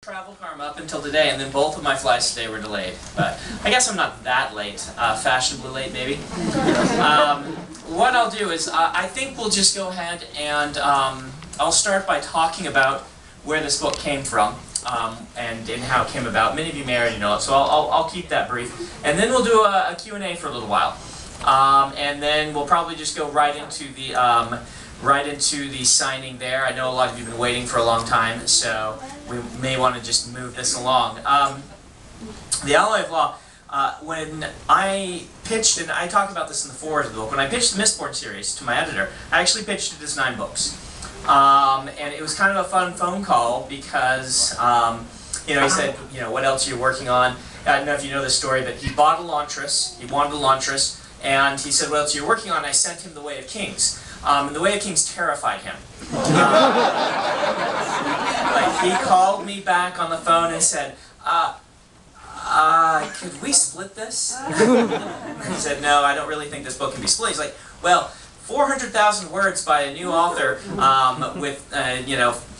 Travel karma up until today, and then both of my flights today were delayed. But I guess I'm not that late, fashionably late maybe. What I'll do is, I think we'll just go ahead and I'll start by talking about where this book came from and how it came about. Many of you may already know it, so I'll keep that brief. And then we'll do a Q&A for a little while. And then we'll probably just go right into the signing there. I know a lot of you have been waiting for a long time, so we may want to just move this along. The Alloy of Law, when I pitched, and I talk about this in the foreword of the book, when I pitched the Mistborn series to my editor, I actually pitched it as 9 books. And it was kind of a fun phone call because, he said, what else are you working on? I don't know if you know this story, but he bought Elantris, he wanted Elantris, and he said, what else are you working on? I sent him The Way of Kings. And The Way of Kings terrified him. He called me back on the phone and said, could we split this? I said, no, I don't really think this book can be split. He's like, well, 400,000 words by a new author with,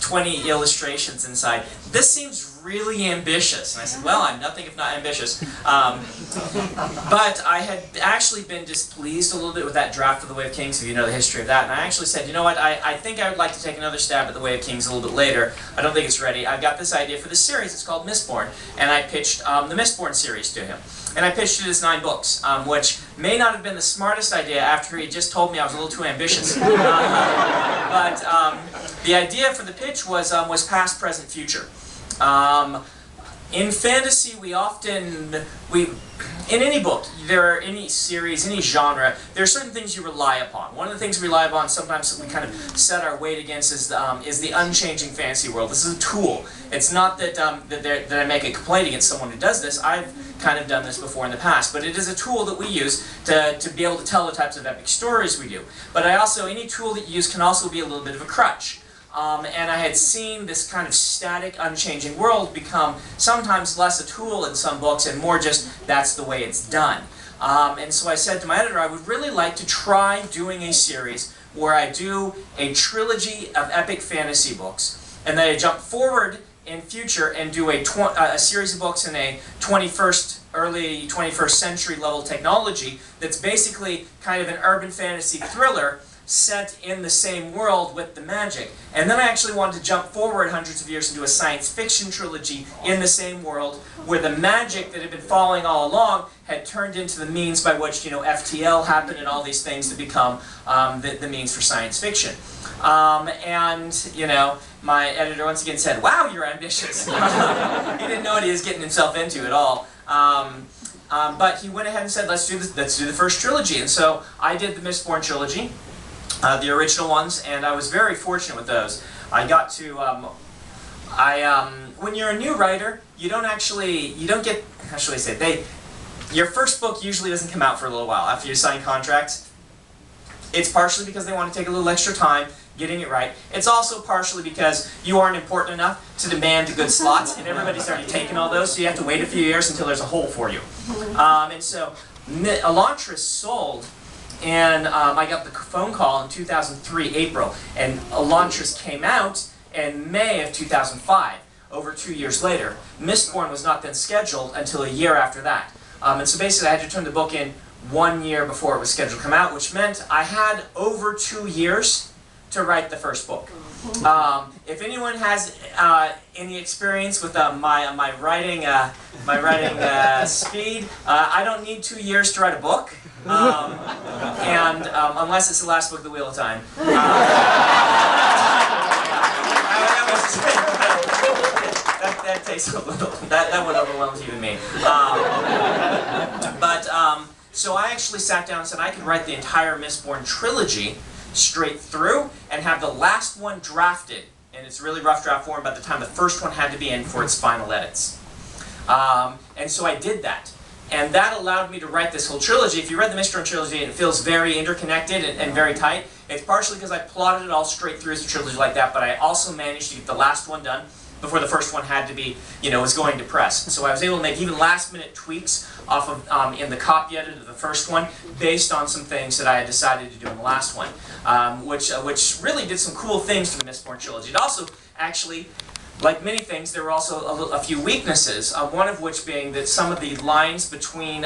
20 illustrations inside. This seems really ambitious. And I said, well, I'm nothing if not ambitious. But I had actually been displeased a little bit with that draft of The Way of Kings, if you know the history of that. And I actually said, you know what, I think I would like to take another stab at The Way of Kings a little bit later. I don't think it's ready. I've got this idea for this series. It's called Mistborn. And I pitched the Mistborn series to him. And I pitched it as 9 books, which may not have been the smartest idea after he just told me I was a little too ambitious. But the idea for the pitch was past, present, future. In fantasy, in any book, any series, any genre, there are certain things you rely upon. One of the things we rely upon, sometimes we kind of set our weight against, is the unchanging fantasy world. This is a tool. It's not that that I make a complaint against someone who does this. I've kind of done this before in the past, but it is a tool that we use to be able to tell the types of epic stories we do. But any tool that you use can also be a little bit of a crutch. And I had seen this kind of static, unchanging world become sometimes less a tool in some books and more just, that's the way it's done. And so I said to my editor, I would really like to try doing a series where I do a trilogy of epic fantasy books, and then I jump forward in future and do a series of books in a early 21st century level technology that's basically kind of an urban fantasy thriller set in the same world with the magic. And then I actually wanted to jump forward hundreds of years and do a science fiction trilogy in the same world where the magic that had been following all along had turned into the means by which, FTL happened and all these things to become the means for science fiction. My editor once again said, wow, you're ambitious. He didn't know what he was getting himself into at all. But he went ahead and said, let's do the first trilogy. And so I did the Mistborn trilogy. The original ones, and I was very fortunate with those. I got to, when you're a new writer, you don't get, how should I say, your first book usually doesn't come out for a little while after you sign contracts. It's partially because they want to take a little extra time getting it right. It's also partially because you aren't important enough to demand a good slot, and everybody's already taken all those, so you have to wait a few years until there's a hole for you. And so, Elantris sold. And I got the phone call in 2003, April, and Elantris came out in May of 2005, over 2 years later. Mistborn was not then scheduled until a year after that. And so basically I had to turn the book in 1 year before it was scheduled to come out, which meant I had over 2 years to write the first book. If anyone has any experience with my writing speed, I don't need 2 years to write a book. Unless it's the last book of the Wheel of Time. That takes a little. That one overwhelms even me. So I actually sat down and said I could write the entire Mistborn trilogy straight through and have the last one drafted in its really rough draft form by the time the first one had to be in for its final edits. And so I did that. And that allowed me to write this whole trilogy. If you read the Mistborn trilogy, it feels very interconnected and very tight. It's partially because I plotted it all straight through as a trilogy like that, but I also managed to get the last one done before the first one had to be, was going to press. So I was able to make even last-minute tweaks off of in the copy edit of the first one, based on some things that I had decided to do in the last one, which really did some cool things to the Mistborn trilogy. It also actually like many things, there were also a few weaknesses, one of which being that some of the lines between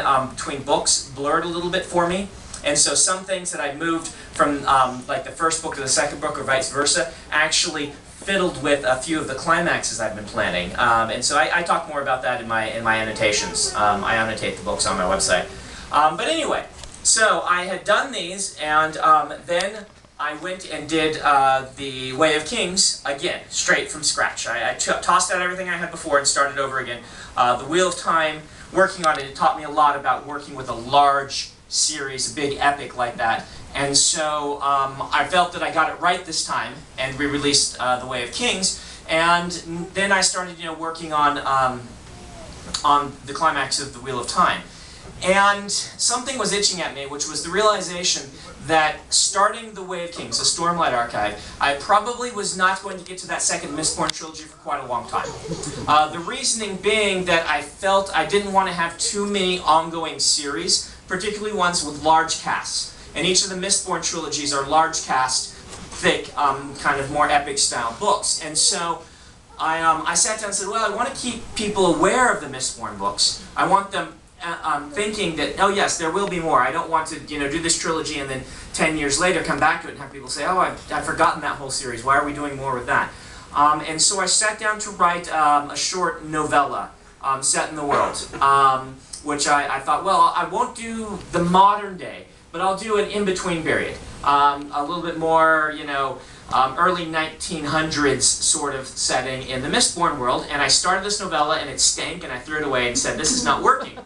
books blurred a little bit for me. And so some things that I moved from like the first book to the second book or vice versa actually fiddled with a few of the climaxes I've been planning. And so I talk more about that in my annotations. I annotate the books on my website. But anyway, so I had done these, and then I went and did The Way of Kings again, straight from scratch. I tossed out everything I had before and started over again. The Wheel of Time, working on it, it taught me a lot about working with a large series, a big epic like that. And so I felt that I got it right this time, and we released The Way of Kings. And then I started, working on the climax of The Wheel of Time. And something was itching at me, which was the realization that starting The Way of Kings, the Stormlight Archive, I probably was not going to get to that second Mistborn trilogy for quite a long time. The reasoning being that I felt I didn't want to have too many ongoing series, particularly ones with large casts. And each of the Mistborn trilogies are large cast, thick, kind of more epic style books. And so I sat down and said, well, I want to keep people aware of the Mistborn books. I want them thinking that, oh yes, there will be more. I don't want to do this trilogy and then 10 years later come back to it and have people say, oh, I've forgotten that whole series. Why are we doing more with that? And so I sat down to write a short novella set in the world, which I thought, well, I won't do the modern day, but I'll do an in-between period. A little bit more, early 1900s sort of setting in the Mistborn world. And I started this novella and it stank, and I threw it away and said, this is not working.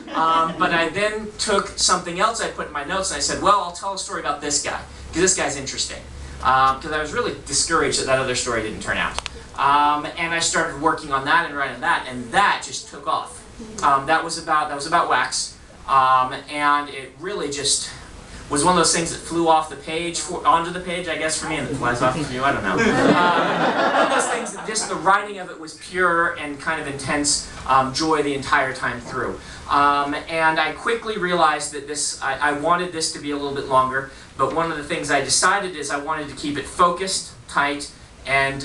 But I then took something else I put in my notes and I said, well, I'll tell a story about this guy, because this guy's interesting. Because I was really discouraged that that other story didn't turn out. And I started working on that and writing that, and that just took off. That was about Wax. And it really just was one of those things that flew off the page, onto the page, I guess, for me, and it flies off for you, I don't know. One of those things that just the writing of it was pure and kind of intense joy the entire time through. And I quickly realized that I wanted this to be a little bit longer, but one of the things I decided is I wanted to keep it focused, tight, and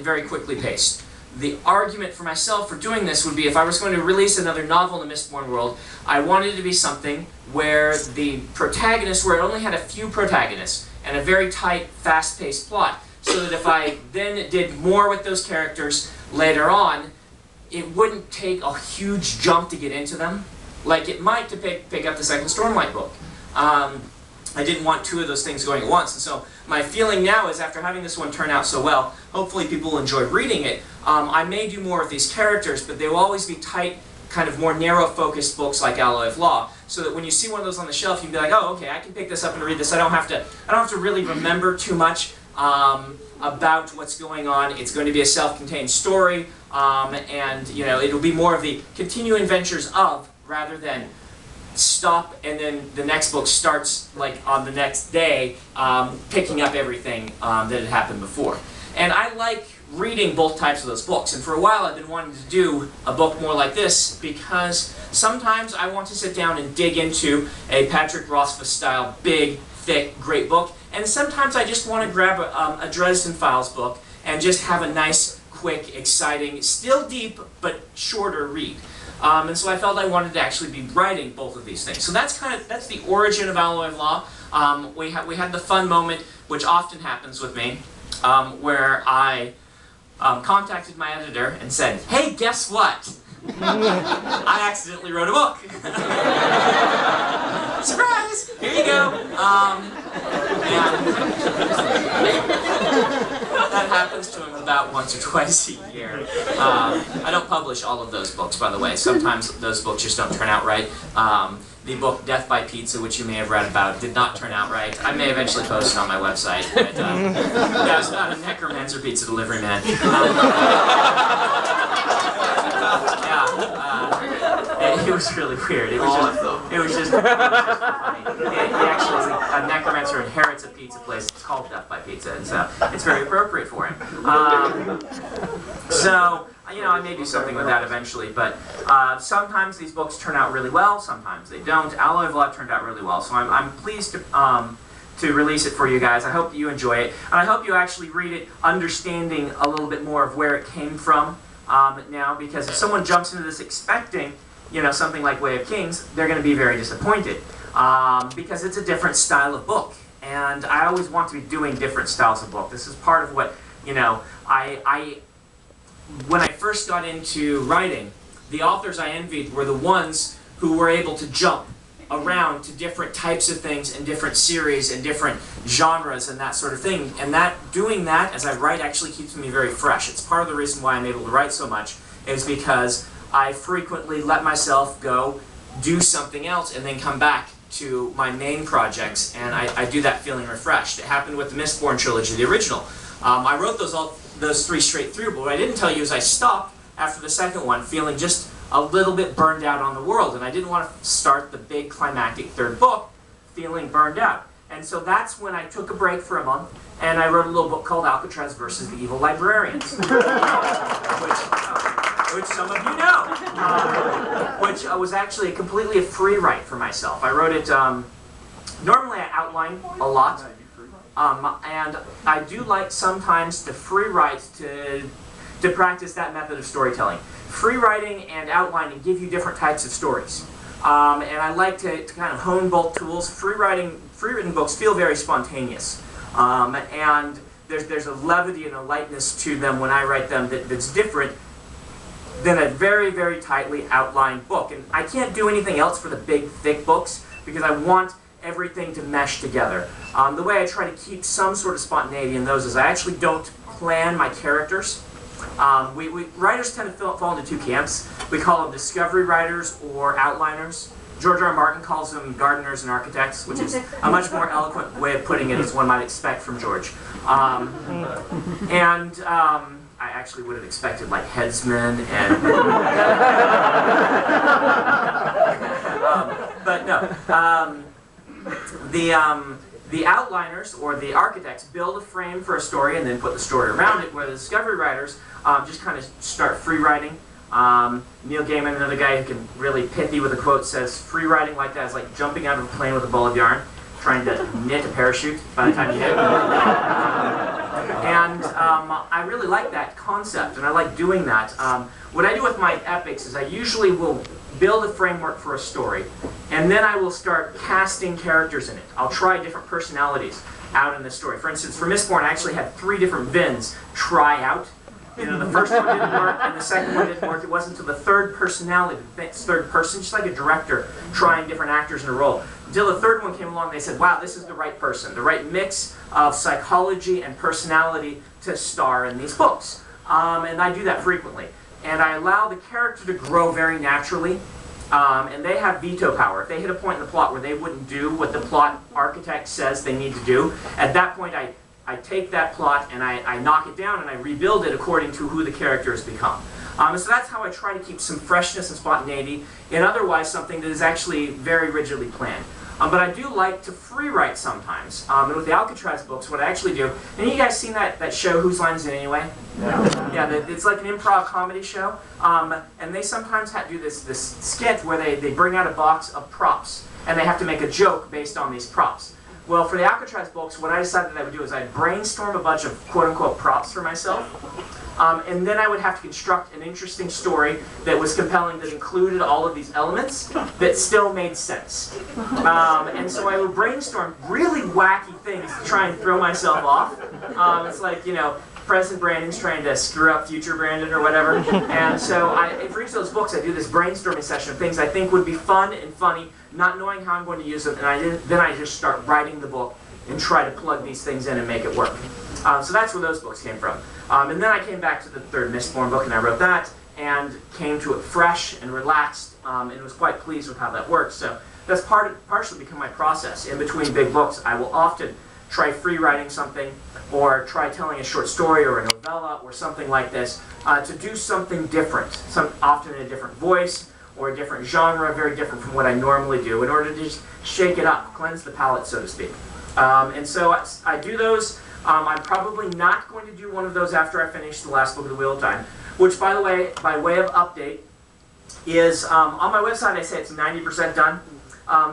very quickly paced. The argument for myself for doing this would be, if I was going to release another novel in the Mistborn world, I wanted it to be something where the protagonists, where it only had a few protagonists, and a very tight, fast-paced plot, so that if I then did more with those characters later on, it wouldn't take a huge jump to get into them, like it might to pick up the second Stormlight book. I didn't want two of those things going at once, and so my feeling now is, after having this one turn out so well, hopefully people will enjoy reading it. I may do more of these characters, but they will always be tight, kind of more narrow-focused books like Alloy of Law, so that when you see one of those on the shelf, you can be like, oh, okay, I can pick this up and read this. I don't have to really remember too much about what's going on. It's going to be a self-contained story, and it'll be more of the continuing adventures of, rather than stop and then the next book starts like on the next day, picking up everything that had happened before. And I like reading both types of those books, and for a while I've been wanting to do a book more like this, because sometimes I want to sit down and dig into a Patrick Rothfuss style, big, thick, great book, and sometimes I just want to grab a Dresden Files book and just have a nice, quick, exciting, still deep, but shorter read. And so I felt I wanted to actually be writing both of these things. So that's the origin of Alloy of Law. We had the fun moment, which often happens with me, where I contacted my editor and said, hey, guess what? I accidentally wrote a book. Surprise! Here you go. That happens to him about once or twice a year. I don't publish all of those books, by the way. Sometimes those books just don't turn out right. The book Death by Pizza, which you may have read about, did not turn out right. I may eventually post it on my website. But, that was about a necromancer pizza delivery man. It was really weird. It was just funny. He actually, a necromancer inherits a pizza place. It's called Death by Pizza, and so it's very appropriate for him. So, I may do something with that eventually, but sometimes these books turn out really well, sometimes they don't. Alloy of Law turned out really well, so I'm pleased to release it for you guys. I hope that you enjoy it, and I hope you actually read it understanding a little bit more of where it came from now, because if someone jumps into this expecting, you know, something like Way of Kings, they're going to be very disappointed, because it's a different style of book, and I always want to be doing different styles of book. This is part of what, you know, when I first got into writing, the authors I envied were the ones who were able to jump around to different types of things and different series and different genres and that sort of thing. And doing that as I write actually keeps me very fresh. It's part of the reason why I'm able to write so much, is because I frequently let myself go do something else and then come back to my main projects, and I do that feeling refreshed. It happened with the Mistborn trilogy, the original. I wrote those three straight through, but what I didn't tell you is I stopped after the second one feeling just a little bit burned out on the world, and I didn't want to start the big climactic third book feeling burned out. And so that's when I took a break for a month, and I wrote a little book called Alcatraz versus the Evil Librarians, which some of you know, which was actually completely a free write for myself. I wrote it, normally I outline a lot, and I do like sometimes to free write to practice that method of storytelling. Free writing and outlining give you different types of stories. And I like to kind of hone both tools. Free written books feel very spontaneous. And there's a levity and a lightness to them when I write them that's different than a very, very tightly outlined book. And I can't do anything else for the big, thick books because I want everything to mesh together. The way I try to keep some sort of spontaneity in those is I actually don't plan my characters. Writers tend to fall into two camps. We call them discovery writers or outliners. George R. Martin calls them gardeners and architects, which is a much more eloquent way of putting it, as one might expect from George. I actually would have expected like headsmen and... but no. The outliners, or the architects, build a frame for a story and then put the story around it, where the discovery writers just kind of start free writing. Neil Gaiman, another guy who can really pithy with a quote, says free writing like that is like jumping out of a plane with a ball of yarn, trying to knit a parachute by the time you hit it. I really like that concept, and I like doing that. What I do with my epics is I usually will build a framework for a story, and then I will start casting characters in it. I'll try different personalities out in the story. For instance, for Mistborn, I actually had 3 different Vins try out. You know, the first one didn't work, and the second one didn't work. It wasn't until the third personality, the third person, just like a director trying different actors in a role. Until the third one came along, they said, wow, this is the right person, the right mix of psychology and personality to star in these books. And I do that frequently. And I allow the character to grow very naturally, and they have veto power. If they hit a point in the plot where they wouldn't do what the plot architect says they need to do, at that point I take that plot and I knock it down and I rebuild it according to who the character has become. So that's how I try to keep some freshness and spontaneity in otherwise something that is actually very rigidly planned. But I do like to free write sometimes. And with the Alcatraz books, what I actually do, and you guys seen that show, Whose Line Is It Anyway? Yeah, it's like an improv comedy show. And they sometimes do this sketch where they bring out a box of props, and they have to make a joke based on these props. Well, for the Alcatraz books, what I decided I would do is I'd brainstorm a bunch of quote-unquote props for myself, and then I would have to construct an interesting story that was compelling, that included all of these elements, that still made sense. And so I would brainstorm really wacky things to try and throw myself off. It's like, you know, present Brandon's trying to screw up future Brandon or whatever. And so for each of those books, I do this brainstorming session of things I think would be fun and funny, not knowing how I'm going to use them, and then I just start writing the book and try to plug these things in and make it work. So that's where those books came from. And then I came back to the third Mistborn book, and I wrote that, and came to it fresh and relaxed, and was quite pleased with how that worked. So that's partially become my process. In between big books, I will often try free writing something, or try telling a short story or a novella or something like this, to do something different, often in a different voice, or a different genre, very different from what I normally do, in order to just shake it up, cleanse the palate, so to speak. And so I do those. I'm probably not going to do one of those after I finish the last book of the Wheel of Time, which, by the way, by way of update, is on my website I say it's 90% done.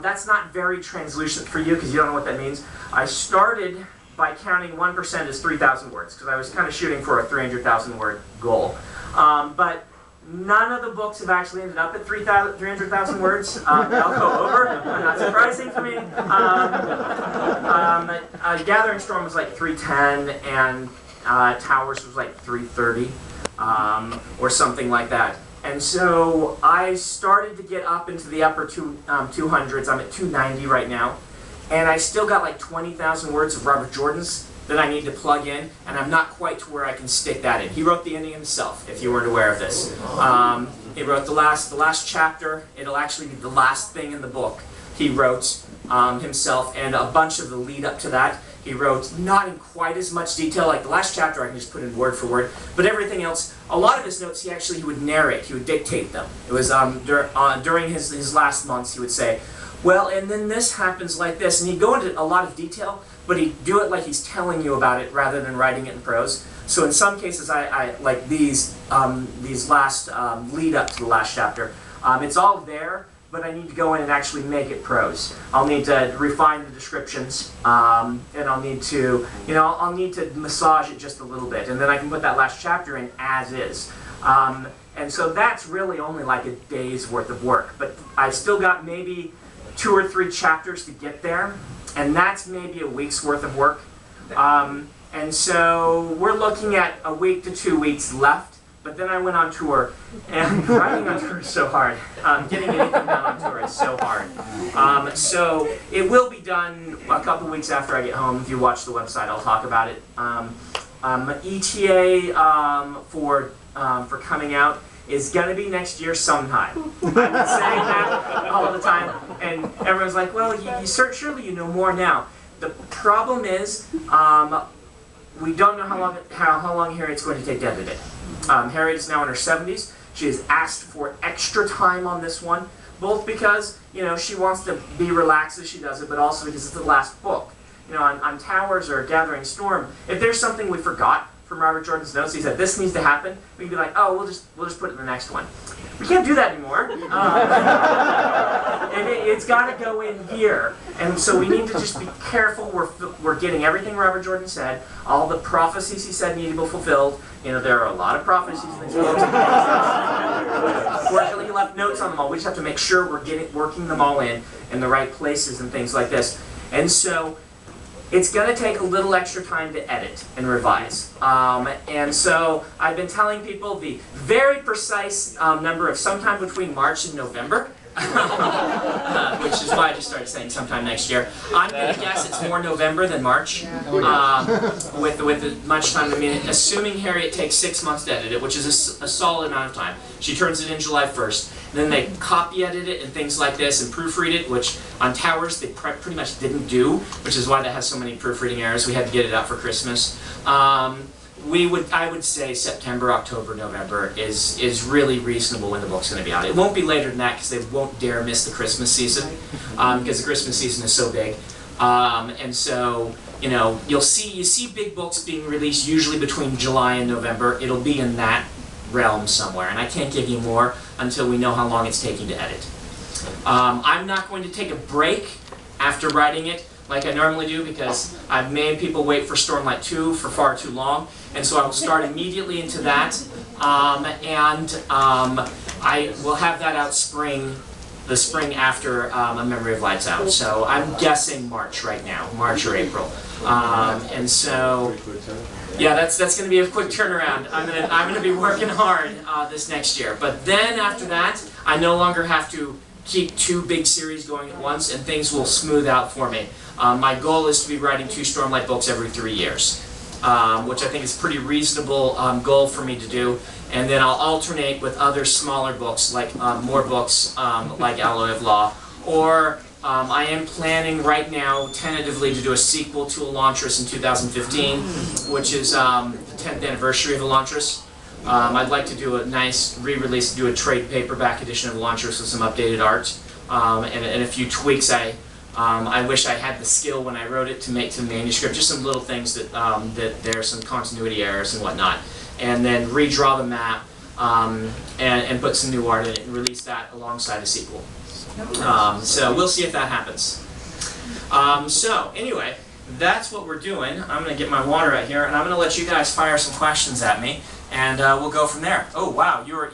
That's not very translucent for you because you don't know what that means. I started by counting 1% as 3,000 words because I was kind of shooting for a 300,000 word goal. But none of the books have actually ended up at 300,000 words. They'll go over, not surprising to me. Gathering Storm was like 310, and Towers was like 330, or something like that. And so I started to get up into the upper 200s. I'm at 290 right now. And I still got like 20,000 words of Robert Jordan's that I need to plug in, and I'm not quite to where I can stick that in. He wrote the ending himself, if you weren't aware of this. He wrote the last chapter. It'll actually be the last thing in the book he wrote himself, and a bunch of the lead up to that. He wrote not in quite as much detail, like the last chapter I can just put in word for word, but everything else, a lot of his notes he would narrate, he would dictate them. It was during his last months he would say, well, and then this happens like this, and he'd go into a lot of detail, but he'd do it like he's telling you about it rather than writing it in prose. So in some cases, I like these last lead up to the last chapter, it's all there, but I need to go in and actually make it prose. I'll need to refine the descriptions, and I'll need to, I'll need to massage it just a little bit, and then I can put that last chapter in as is. And so that's really only like a day's worth of work, but I've still got maybe 2 or 3 chapters to get there, and that's maybe a week's worth of work. And so we're looking at a week to 2 weeks left, but then I went on tour, and writing on tour is so hard. Getting anything done on tour is so hard. So it will be done a couple weeks after I get home. If you watch the website, I'll talk about it. ETA for coming out is going to be next year sometime. I've been saying that all the time, and everyone's like, well, surely you know more now. The problem is, we don't know how long Harriet's going to take to edit it. Harriet is now in her 70s. She has asked for extra time on this one, both because, she wants to be relaxed as she does it, but also because it's the last book. On Towers or Gathering Storm, if there's something we forgot from Robert Jordan's notes, he said this needs to happen, we can be like, oh, we'll just put it in the next one. We can't do that anymore. It's got to go in here, and so we need to just be careful. We're getting everything Robert Jordan said. All the prophecies he said need to be fulfilled. There are a lot of prophecies in these books. Fortunately, he left notes on them all. We just have to make sure we're working them all in the right places and things like this. And so it's going to take a little extra time to edit and revise. And so I've been telling people the very precise number of sometime between March and November, which is why I just started saying sometime next year. I'm going to guess it's more November than March, with much time. Assuming Harriet takes 6 months to edit it, which is a solid amount of time. She turns it in July 1st. Then they copy edit it and things like this and proofread it, which on Towers they pretty much didn't do, which is why that has so many proofreading errors. We had to get it out for Christmas. I would say September, October, November is really reasonable when the book's going to be out. It won't be later than that because they won't dare miss the Christmas season, because the Christmas season is so big. And so, you see big books being released usually between July and November. It'll be in that realm somewhere, and I can't give you more until we know how long it's taking to edit. I'm not going to take a break after writing it like I normally do, because I've made people wait for Stormlight 2 for far too long, and so I will start immediately into that, and I will have that out the spring after A Memory of Light's out. So I'm guessing March right now, March or April. And so, yeah, that's going to be a quick turnaround. I'm gonna be working hard this next year. But then after that, I no longer have to keep 2 big series going at once, and things will smooth out for me. My goal is to be writing 2 Stormlight books every 3 years, which I think is a pretty reasonable goal for me to do. And then I'll alternate with other smaller books, like more books like Alloy of Law, or I am planning right now, tentatively, to do a sequel to Elantris in 2015, which is the 10th anniversary of Elantris. I'd like to do a nice re-release, do a trade paperback edition of Elantris with some updated art, and a few tweaks. I wish I had the skill when I wrote it to make to the manuscript, just some little things that there are some continuity errors and whatnot. And then redraw the map, and put some new art in it and release that alongside a sequel. So we'll see if that happens. So anyway, that's what we're doing. I'm going to get my water out here, and I'm going to let you guys fire some questions at me, and we'll go from there. Oh wow, you were